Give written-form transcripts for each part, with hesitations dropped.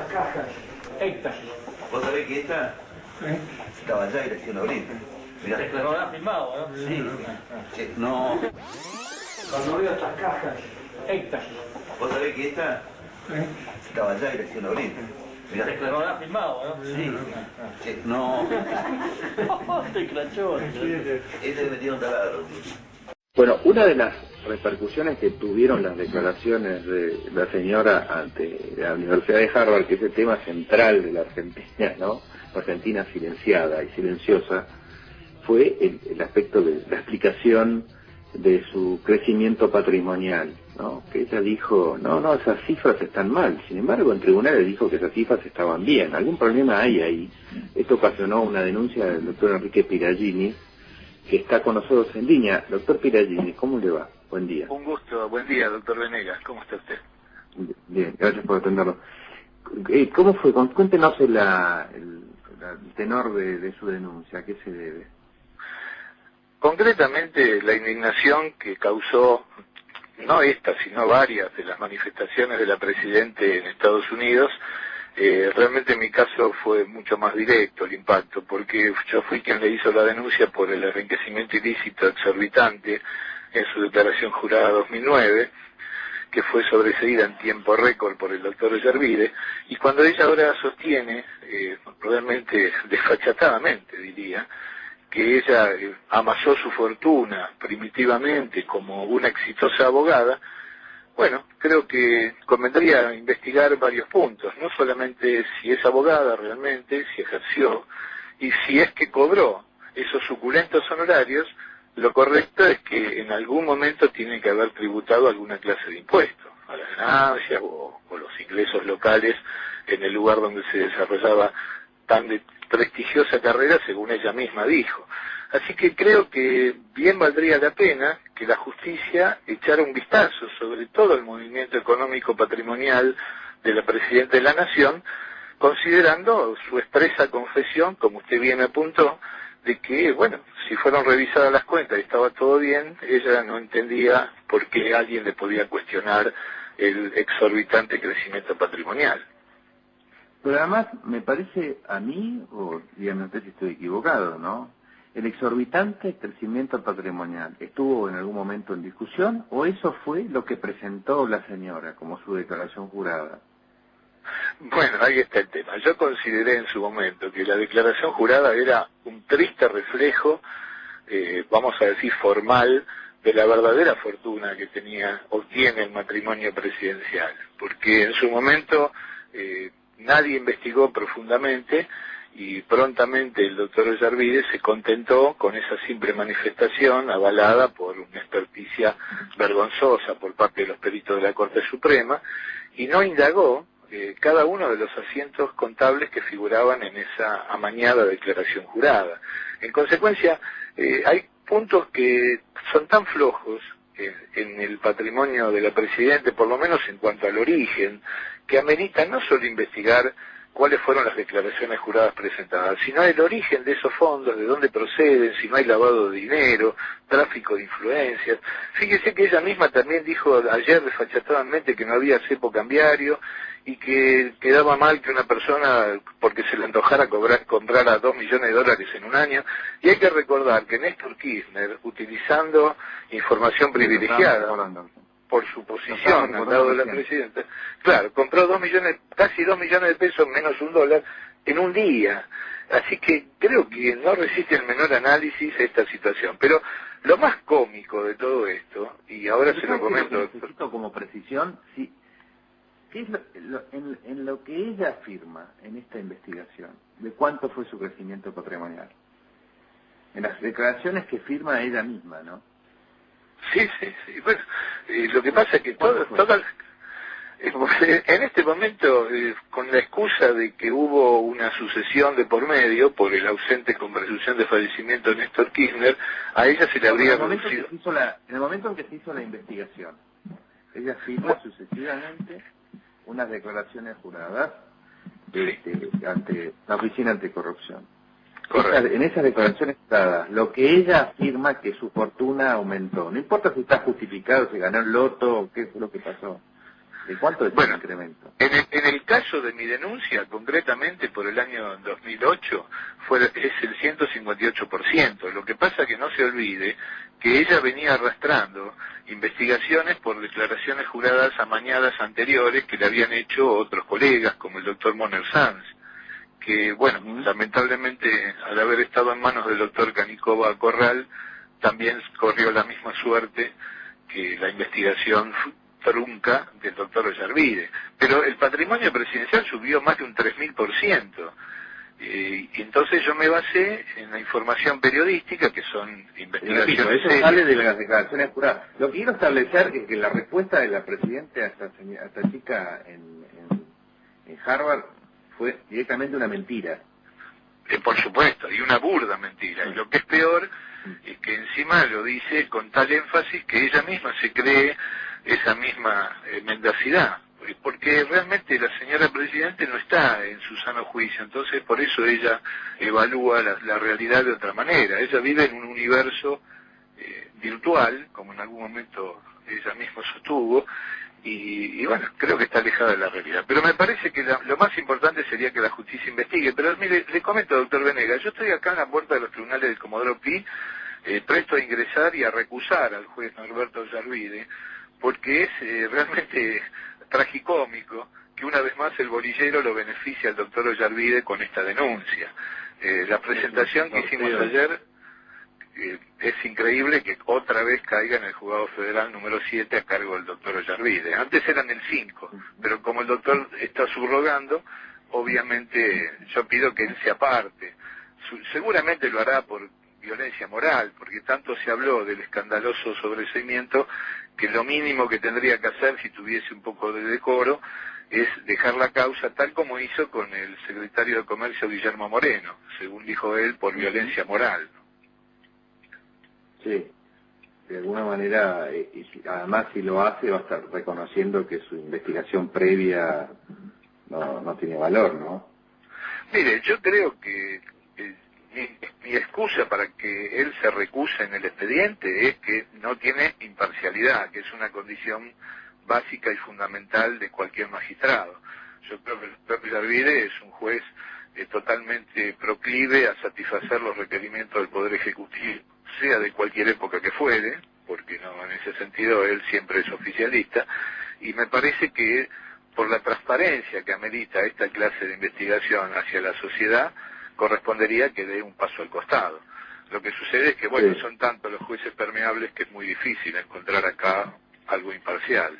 cajas, éxtasis. ¿Vos sabés que esta estaba allá y la hicieron abrir? Mirá. No la has filmado, ¿no? Sí. Sí. No. Cuando veo estas cajas, éxtasis. ¿Vos sabés que esta estaba allá y la hicieron abrir? Mirá. No la has filmado, ¿no? Sí. Sí. No. Te crachó. Este le metieron taladro. Bueno, una de las repercusiones que tuvieron las declaraciones de la señora ante la Universidad de Harvard, que es el tema central de la Argentina, ¿no? La Argentina silenciada y silenciosa, fue el aspecto de la explicación de su crecimiento patrimonial, ¿no? Que ella dijo, no, esas cifras están mal. Sin embargo, en tribunales dijo que esas cifras estaban bien. Algún problema hay ahí. Esto ocasionó una denuncia del doctor Enrique Piragini, que está con nosotros en línea. Doctor Piragini, ¿cómo le va? Buen día. Un gusto, buen día, doctor Venegas. ¿Cómo está usted? Bien, gracias por atenderlo. ¿Cómo fue? Cuéntenos el tenor de su denuncia. ¿A qué se debe? Concretamente, la indignación que causó, no esta, sino varias de las manifestaciones de la Presidente en Estados Unidos, realmente en mi caso fue mucho más directo el impacto, porque yo fui quien le hizo la denuncia por el enriquecimiento ilícito exorbitante en su declaración jurada 2009, que fue sobreseída en tiempo récord por el doctor Ollarvide, y cuando ella ahora sostiene, realmente desfachatadamente diría, que ella amasó su fortuna primitivamente como una exitosa abogada, bueno, creo que convendría investigar varios puntos, no solamente si es abogada realmente, si ejerció, y si es que cobró esos suculentos honorarios. Lo correcto es que en algún momento tiene que haber tributado alguna clase de impuesto, a las ganancias o los ingresos locales en el lugar donde se desarrollaba tan prestigiosa carrera, según ella misma dijo. Así que creo que bien valdría la pena que la justicia echara un vistazo sobre todo el movimiento económico patrimonial de la Presidenta de la Nación, considerando su expresa confesión, como usted bien apuntó, de que, bueno, si fueron revisadas las cuentas y estaba todo bien, ella no entendía por qué alguien le podía cuestionar el exorbitante crecimiento patrimonial. Pero además, me parece a mí, o dígame usted si estoy equivocado, ¿no? ¿El exorbitante crecimiento patrimonial estuvo en algún momento en discusión o eso fue lo que presentó la señora como su declaración jurada? Bueno, ahí está el tema. Yo consideré en su momento que la declaración jurada era un triste reflejo, vamos a decir formal, de la verdadera fortuna que obtiene el matrimonio presidencial, porque en su momento nadie investigó profundamente y prontamente el doctor Ollarvide se contentó con esa simple manifestación avalada por una experticia vergonzosa por parte de los peritos de la Corte Suprema y no indagó cada uno de los asientos contables que figuraban en esa amañada declaración jurada. En consecuencia, hay puntos que son tan flojos en el patrimonio de la Presidenta, por lo menos en cuanto al origen, que ameritan no solo investigar cuáles fueron las declaraciones juradas presentadas, sino el origen de esos fondos, de dónde proceden, si no hay lavado de dinero, tráfico de influencias. Fíjese que ella misma también dijo ayer desfachatadamente que no había cepo cambiario y que quedaba mal que una persona, porque se le antojara comprara $2 millones en un año. Y hay que recordar que Néstor Kirchner, utilizando información privilegiada por su posición al lado de la Presidenta, claro, compró casi 2 millones de pesos menos $1 en un día. Así que creo que no resiste el menor análisis esta situación. Pero lo más cómico de todo esto, y ahora se lo comento... Necesito como precisión, sí, ¿qué es en lo que ella afirma en esta investigación? ¿De cuánto fue su crecimiento patrimonial? En las declaraciones que firma ella misma, ¿no? Sí. Bueno, lo que pasa es que en este momento, con la excusa de que hubo una sucesión de por medio, por el ausente con presunción de fallecimiento de Néstor Kirchner, a ella se le habría reducido... En el momento en que se hizo la investigación, ella firma sucesivamente unas declaraciones juradas ante la Oficina Anticorrupción. En esas declaraciones dadas, lo que ella afirma que su fortuna aumentó, no importa si está justificado, si ganó el loto, qué fue lo que pasó, ¿de cuánto es el incremento? En el caso caso de mi denuncia, concretamente por el año 2008, es el 158%. Lo que pasa que no se olvide que ella venía arrastrando investigaciones por declaraciones juradas amañadas anteriores que le habían hecho otros colegas, como el doctor Moner Sanz, que, bueno, lamentablemente, al haber estado en manos del doctor Canicova Corral, también corrió la misma suerte que la investigación trunca del doctor Ollarvide. Pero el patrimonio presidencial subió más de un 3000%. Y entonces yo me basé en la información periodística, que son investigaciones. Repito, eso sale de las declaraciones juradas. Lo que quiero establecer es que la respuesta de la presidenta a esta chica en Harvard fue directamente una mentira. Por supuesto, y una burda mentira. Y lo que es peor es que encima lo dice con tal énfasis que ella misma se cree esa misma mendacidad. Porque realmente la señora Presidente no está en su sano juicio, entonces por eso ella evalúa la realidad de otra manera. Ella vive en un universo virtual, como en algún momento ella misma sostuvo, y bueno, creo que está alejada de la realidad. Pero me parece que lo más importante sería que la justicia investigue. Pero mire, le comento, doctor Venegas, yo estoy acá en la puerta de los tribunales del Comodoro Pi, presto a ingresar y a recusar al juez Norberto Ollarvide, porque es realmente tragicómico que una vez más el bolillero lo beneficia al doctor Ollarvide con esta denuncia. La presentación que hicimos ayer, es increíble que otra vez caiga en el juzgado federal número 7 a cargo del doctor Ollarvide. Antes eran el 5, pero como el doctor está subrogando, obviamente yo pido que él se aparte. Seguramente lo hará por violencia moral, porque tanto se habló del escandaloso sobreseimiento que lo mínimo que tendría que hacer si tuviese un poco de decoro es dejar la causa tal como hizo con el secretario de Comercio Guillermo Moreno, según dijo él, por violencia moral. Sí, de alguna manera, además si lo hace va a estar reconociendo que su investigación previa no tiene valor, ¿no? Mire, yo creo que mi excusa para que él se recuse en el expediente es que no tiene imparcialidad, que es una condición básica y fundamental de cualquier magistrado. Yo creo que el propio Ollarvide es un juez totalmente proclive a satisfacer los requerimientos del Poder Ejecutivo, sea de cualquier época que fuere, porque no, en ese sentido él siempre es oficialista, y me parece que por la transparencia que amerita esta clase de investigación hacia la sociedad, correspondería que dé un paso al costado. Lo que sucede es que, bueno, son tantos los jueces permeables que es muy difícil encontrar acá algo imparcial.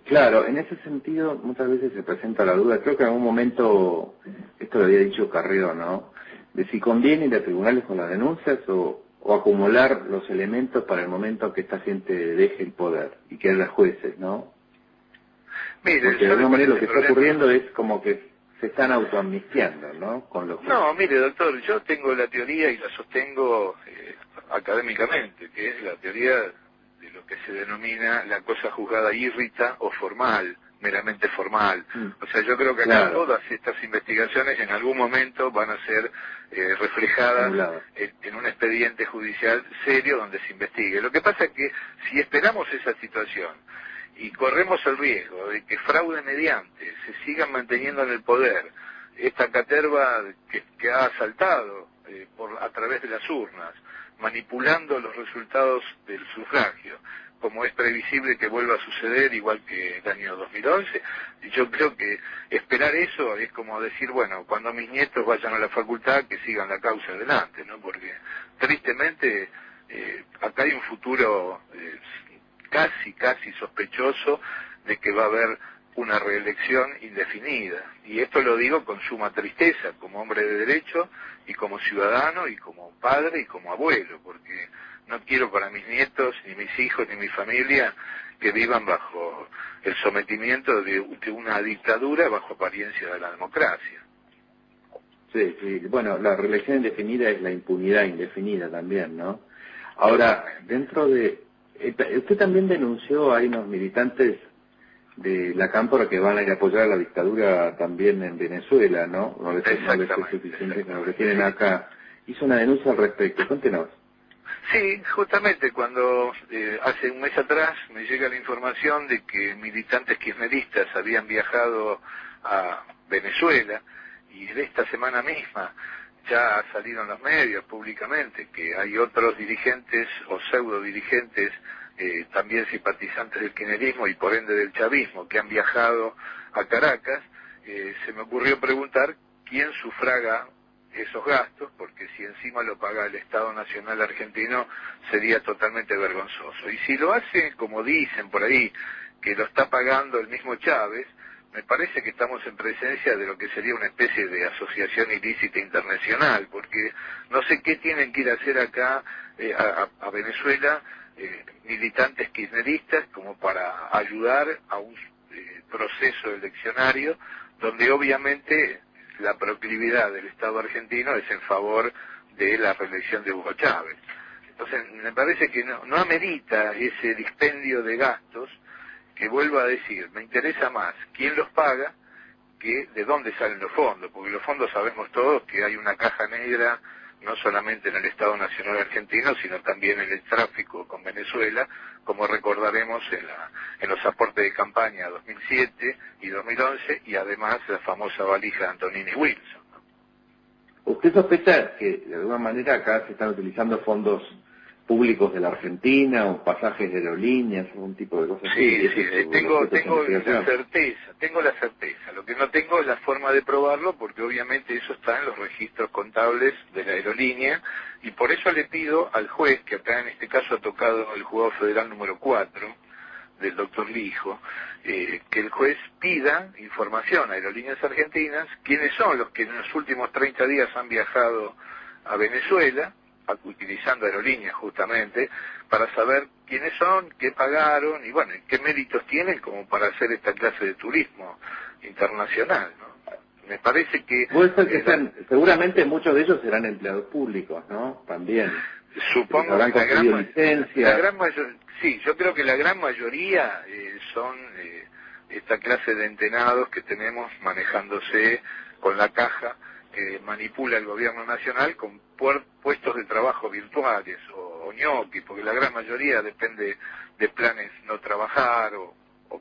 Claro, en ese sentido muchas veces se presenta la duda, creo que en algún momento, esto lo había dicho Carrió, ¿no?, de si conviene ir a tribunales con las denuncias o acumular los elementos para el momento que esta gente deje el poder y que haya jueces, ¿no? Mire, porque de alguna manera lo que está ocurriendo es como que se están autoamnistiando, ¿no?, con los jueces. No, mire, doctor, yo tengo la teoría y la sostengo académicamente, que es la teoría de lo que se denomina la cosa juzgada írrita o formal, meramente formal. O sea, yo creo que acá todas estas investigaciones en algún momento van a ser reflejadas en un expediente judicial serio donde se investigue. Lo que pasa es que si esperamos esa situación y corremos el riesgo de que fraude mediante se sigan manteniendo en el poder esta caterva que ha asaltado a través de las urnas, manipulando los resultados del sufragio, como es previsible que vuelva a suceder igual que el año 2011, yo creo que esperar eso es como decir, bueno, cuando mis nietos vayan a la facultad que sigan la causa adelante, ¿no? Porque tristemente acá hay un futuro casi sospechoso de que va a haber una reelección indefinida. Y esto lo digo con suma tristeza, como hombre de derecho y como ciudadano y como padre y como abuelo, porque no quiero para mis nietos, ni mis hijos, ni mi familia que vivan bajo el sometimiento de una dictadura bajo apariencia de la democracia. Sí, sí, bueno, la reelección indefinida es la impunidad indefinida también, ¿no? Ahora, dentro de... Usted también denunció, hay unos militantes de la Cámpora que van a ir a apoyar a la dictadura también en Venezuela, ¿no? No les es suficiente con lo que tienen acá. Hizo una denuncia al respecto, cuéntenos. Sí, justamente cuando hace un mes atrás me llega la información de que militantes kirchneristas habían viajado a Venezuela, y de esta semana misma ya salieron los medios públicamente que hay otros dirigentes o pseudo dirigentes, también simpatizantes del kirchnerismo y por ende del chavismo, que han viajado a Caracas. Se me ocurrió preguntar quién sufraga esos gastos, porque si encima lo paga el Estado Nacional Argentino sería totalmente vergonzoso. Y si lo hace, como dicen por ahí, que lo está pagando el mismo Chávez, me parece que estamos en presencia de lo que sería una especie de asociación ilícita internacional, porque no sé qué tienen que ir a hacer acá a Venezuela militantes kirchneristas como para ayudar a un proceso eleccionario donde obviamente la proclividad del Estado argentino es en favor de la reelección de Hugo Chávez. Entonces me parece que no amerita ese dispendio de gastos, que vuelvo a decir, me interesa más quién los paga que de dónde salen los fondos, porque los fondos sabemos todos que hay una caja negra, no solamente en el Estado Nacional Argentino, sino también en el tráfico con Venezuela, como recordaremos en los aportes de campaña 2007 y 2011, y además la famosa valija de Antonini Wilson, ¿no? ¿Usted sospecha que de alguna manera acá se están utilizando fondos públicos de la Argentina o pasajes de aerolíneas, algún tipo de cosas así? Sí, tengo la certeza. Lo que no tengo es la forma de probarlo, porque obviamente eso está en los registros contables de la aerolínea, y por eso le pido al juez, que acá en este caso ha tocado el juzgado federal número 4, del doctor Lijo, que el juez pida información a Aerolíneas Argentinas, quiénes son los que en los últimos 30 días han viajado a Venezuela, utilizando aerolíneas justamente, para saber quiénes son, qué pagaron y bueno, qué méritos tienen como para hacer esta clase de turismo internacional, ¿no? Me parece que... seguramente muchos de ellos serán empleados públicos, ¿no? También. Supongo que la gran mayoría, sí, yo creo que la gran mayoría son esta clase de entenados que tenemos manejándose con la caja que manipula el gobierno nacional con puestos de trabajo virtuales o ñoqui, porque la gran mayoría depende de planes no trabajar o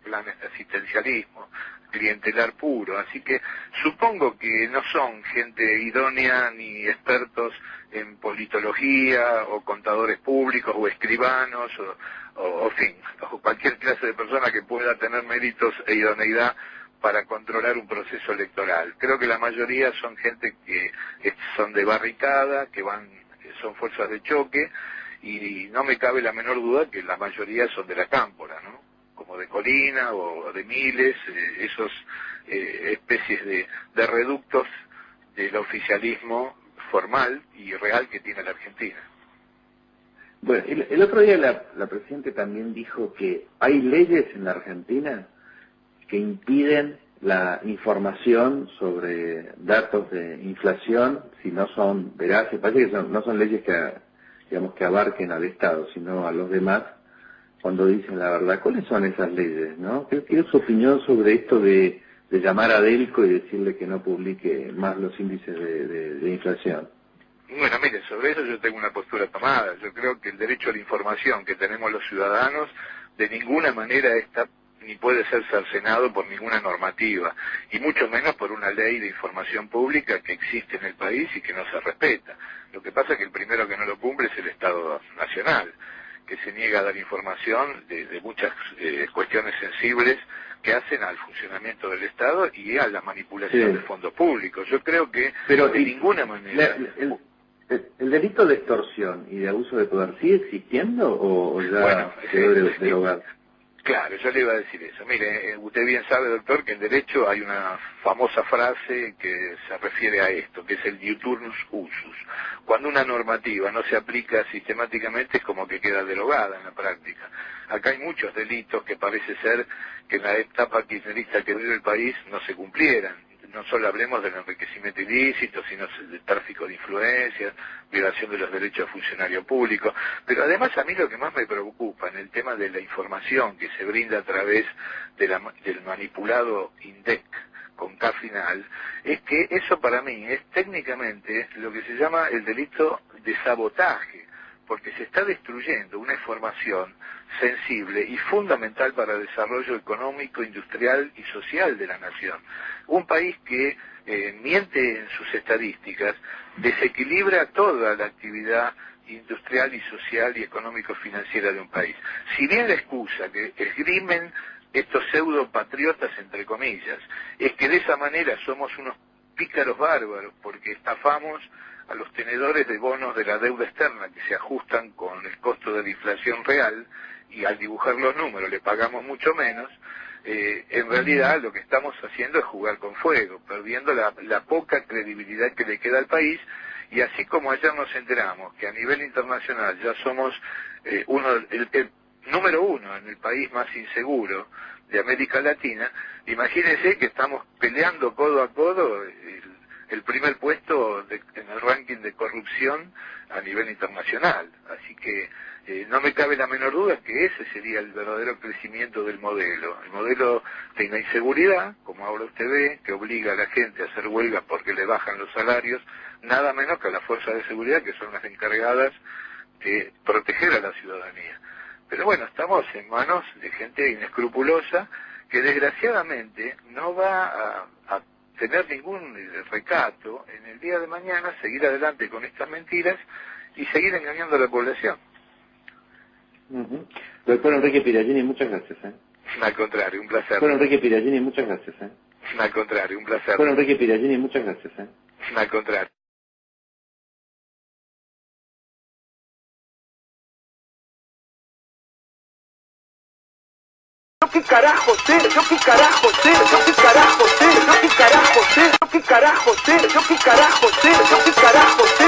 planes de asistencialismo, clientelar puro, así que supongo que no son gente idónea ni expertos en politología o contadores públicos o escribanos o cualquier clase de persona que pueda tener méritos e idoneidad para controlar un proceso electoral. Creo que la mayoría son gente que son de barricada, que son fuerzas de choque, y no me cabe la menor duda que la mayoría son de la cámpora, ¿no? Como de Colina o de Miles, esos especies de reductos del oficialismo formal y real que tiene la Argentina. Bueno, el otro día la Presidenta también dijo que hay leyes en la Argentina que impiden la información sobre datos de inflación si no son veraces. Parece que no son leyes que abarquen al Estado, sino a los demás cuando dicen la verdad. ¿Cuáles son esas leyes, no? ¿Qué es su opinión sobre esto de llamar a Delco y decirle que no publique más los índices de inflación? Bueno, mire, sobre eso yo tengo una postura tomada. Yo creo que el derecho a la información que tenemos los ciudadanos de ninguna manera está ni puede ser cercenado por ninguna normativa, y mucho menos por una ley de información pública que existe en el país y que no se respeta. Lo que pasa es que el primero que no lo cumple es el Estado Nacional, que se niega a dar información de muchas cuestiones sensibles que hacen al funcionamiento del Estado y a la manipulación de fondos públicos. Yo creo que de ninguna manera... ¿El delito de extorsión y de abuso de poder sigue existiendo o ya quedó derogado? Claro, yo le iba a decir eso. Mire, usted bien sabe, doctor, que en derecho hay una famosa frase que se refiere a esto, que es el diuturnus usus. Cuando una normativa no se aplica sistemáticamente es como que queda derogada en la práctica. Acá hay muchos delitos que parece ser que en la etapa kirchnerista que vive el país no se cumplieran. No solo hablemos del enriquecimiento ilícito, sino del tráfico de influencias, violación de los derechos de funcionario público. Pero además a mí lo que más me preocupa en el tema de la información que se brinda a través del manipulado INDEC con K final, es que eso para mí es técnicamente lo que se llama el delito de sabotaje, porque se está destruyendo una información sensible y fundamental para el desarrollo económico, industrial y social de la nación. Un país que miente en sus estadísticas, desequilibra toda la actividad industrial y social y económico-financiera de un país. Si bien la excusa que esgrimen estos pseudo-patriotas, entre comillas, es que de esa manera somos unos pícaros bárbaros porque estafamos a los tenedores de bonos de la deuda externa que se ajustan con el costo de la inflación real y al dibujar los números le pagamos mucho menos, en realidad lo que estamos haciendo es jugar con fuego, perdiendo la poca credibilidad que le queda al país. Y así como ayer nos enteramos que a nivel internacional ya somos el número uno en el país más inseguro de América Latina, imagínense que estamos peleando codo a codo el primer puesto en el ranking de corrupción a nivel internacional. Así que no me cabe la menor duda que ese sería el verdadero crecimiento del modelo. El modelo de la inseguridad, como ahora usted ve, que obliga a la gente a hacer huelga porque le bajan los salarios, nada menos que a las fuerzas de seguridad, que son las encargadas de proteger a la ciudadanía. Pero bueno, estamos en manos de gente inescrupulosa que desgraciadamente no va a tener ningún recato en el día de mañana, seguir adelante con estas mentiras y seguir engañando a la población. Doctor Enrique Piragini, muchas gracias. Al contrario, un placer. Doctor Enrique Piragini, muchas gracias. Al contrario, un placer. Doctor Enrique Piragini, muchas gracias. Al contrario. Yo qué carajo sé, yo qué carajo sé, yo qué carajo sé, yo qué carajo sé, yo qué carajo sé, yo qué carajo sé, yo qué carajo sé.